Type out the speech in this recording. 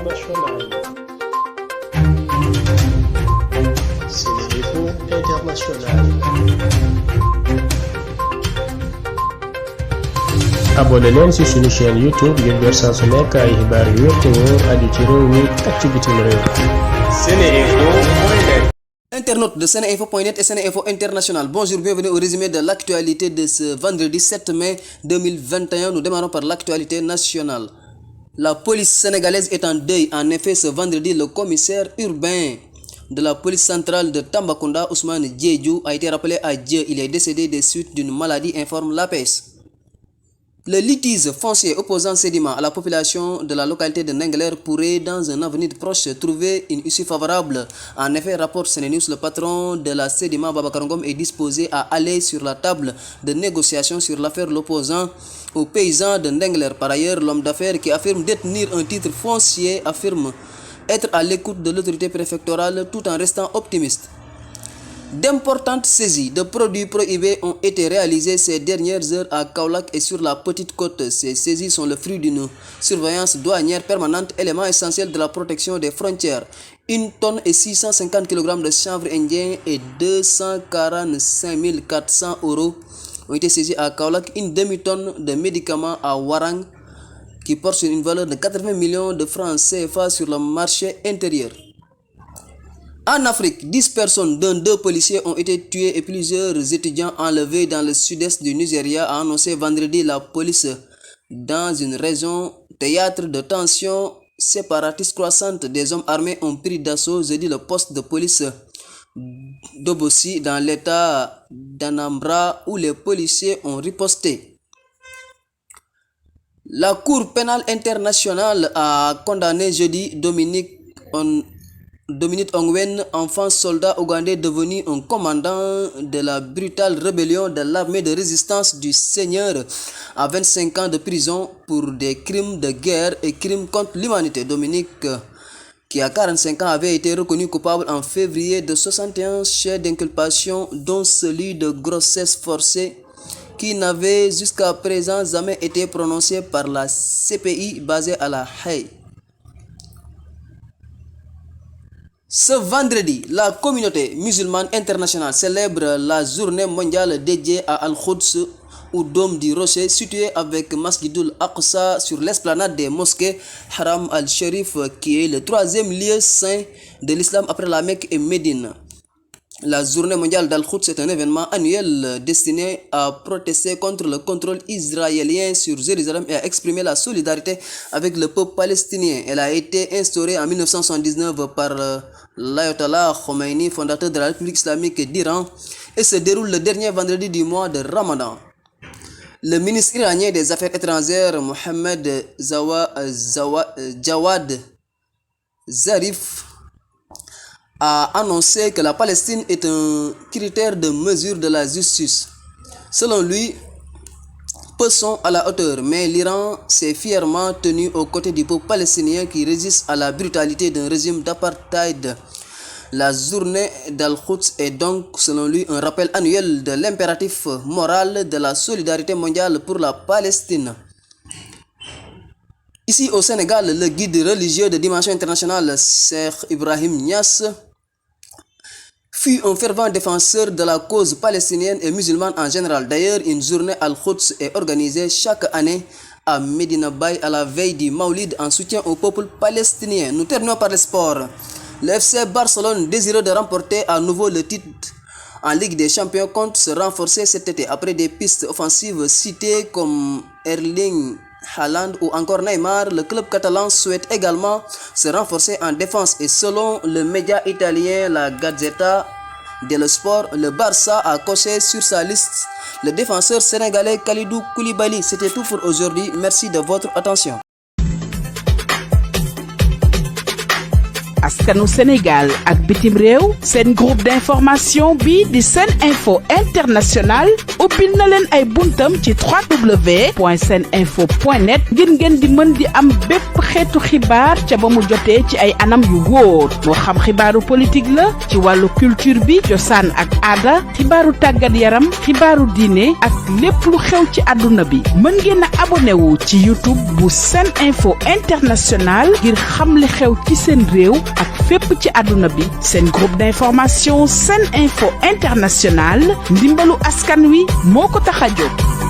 internationale. SeneInfo International. abonné leen ci suñu chaîne YouTube ngir jot saa su nekk ay xibaar yu wér te wóor aju ci réew mi ak ci bitim réew. SeneInfo.net. Internautes de SeneInfo.net et SeneInfo International, bonjour, bienvenue au résumé de l'actualité de ce vendredi 7 mai 2021. Nous démarrons par l'actualité nationale. La police sénégalaise est en deuil. En effet, ce vendredi, le commissaire urbain de la police centrale de Tambacounda, Ousmane Diédhiou, a été rappelé à Dieu. Il est décédé des suites d'une maladie, informe l'APS. Le litige foncier opposant Sedima à la population de la localité de Ndingler pourrait, dans un avenir proche, trouver une issue favorable. En effet, rapporte SeneNews, le patron de la Sedima, Babacar Ngom, est disposé à aller sur la table de négociation sur l'affaire l'opposant aux paysans de Ndingler. Par ailleurs, l'homme d'affaires qui affirme détenir un titre foncier affirme être à l'écoute de l'autorité préfectorale tout en restant optimiste. D'importantes saisies de produits prohibés ont été réalisées ces dernières heures à Kaolack et sur la Petite Côte. Ces saisies sont le fruit d'une surveillance douanière permanente, élément essentiel de la protection des frontières. 1 tonne et 650 kg de chanvre indien et 245 400 € ont été saisis à Kaolack. Une demi-tonne de médicaments à Warang qui porte sur une valeur de 80 millions de francs CFA sur le marché intérieur. En Afrique, 10 personnes, dont 2 policiers, ont été tués et plusieurs étudiants enlevés dans le sud-est du Nigeria, a annoncé vendredi la police dans une région théâtre de tensions séparatistes croissantes. Des hommes armés ont pris d'assaut jeudi le poste de police d'Obosi dans l'état d'Anambra où les policiers ont riposté. La Cour pénale internationale a condamné jeudi Dominique Ongwen, enfant soldat ougandais devenu un commandant de la brutale rébellion de l'armée de résistance du Seigneur, à 25 ans de prison pour des crimes de guerre et crimes contre l'humanité. Dominique, qui a 45 ans, avait été reconnu coupable en février de 61 chefs d'inculpation, dont celui de grossesse forcée, qui n'avait jusqu'à présent jamais été prononcé par la CPI basée à La Haye. Ce vendredi, la communauté musulmane internationale célèbre la journée mondiale dédiée à Al-Quds, ou Dôme du Rocher, situé avec Masjidul Aqsa sur l'esplanade des mosquées Haram al-Sharif, qui est le 3e lieu saint de l'islam après la Mecque et Médine. La journée mondiale d'Al-Quds est un événement annuel destiné à protester contre le contrôle israélien sur Jérusalem et à exprimer la solidarité avec le peuple palestinien. Elle a été instaurée en 1979 par l'Ayatollah Khomeini, fondateur de la République islamique d'Iran, et se déroule le dernier vendredi du mois de Ramadan. Le ministre iranien des Affaires étrangères, Mohamed Jawad Zarif, a annoncé que la Palestine est un critère de mesure de la justice. Selon lui, peu sont à la hauteur, mais l'Iran s'est fièrement tenu aux côtés du peuple palestinien qui résiste à la brutalité d'un régime d'apartheid. La journée d'Al-Quds est donc, selon lui, un rappel annuel de l'impératif moral de la solidarité mondiale pour la Palestine. Ici au Sénégal, le guide religieux de dimension internationale, Cheikh Ibrahim Niass, fut un fervent défenseur de la cause palestinienne et musulmane en général. D'ailleurs, une journée Al-Quds est organisée chaque année à Medina Baye à la veille du Maulid en soutien au peuple palestinien. Nous terminons par le sport. Le FC Barcelone, désireux de remporter à nouveau le titre en Ligue des Champions, compte se renforcer cet été après des pistes offensives citées comme Erling Haaland ou encore Neymar. Le club catalan souhaite également se renforcer en défense et selon le média italien La Gazzetta dello Sport, le Barça a coché sur sa liste le défenseur sénégalais Kalidou Koulibaly. C'était tout pour aujourd'hui. Merci de votre attention. askanu Sénégal ak bitim réew seen groupe d'information bi di Sen Info International ubbil na leen ay buntam ci www.seninfo.net ngir ngeen di mën di am bépp xeetu xibaar ca ba mu jotee ci ay anam yu wóor moo xam xibaaru politique la ci wàllu culture bi cosaan ak aada xibaaru tàggat yaram xibaaru diine ak lépp lu xew ci àdduna bi mën ngeen a abonné wu ci YouTube bu Sen Info International ngir xam li xew ci seen réew ak fépp ci àdduna bi seen groupe d'information Sen Info International ndimbalu askan wi moo ko tax a jóg.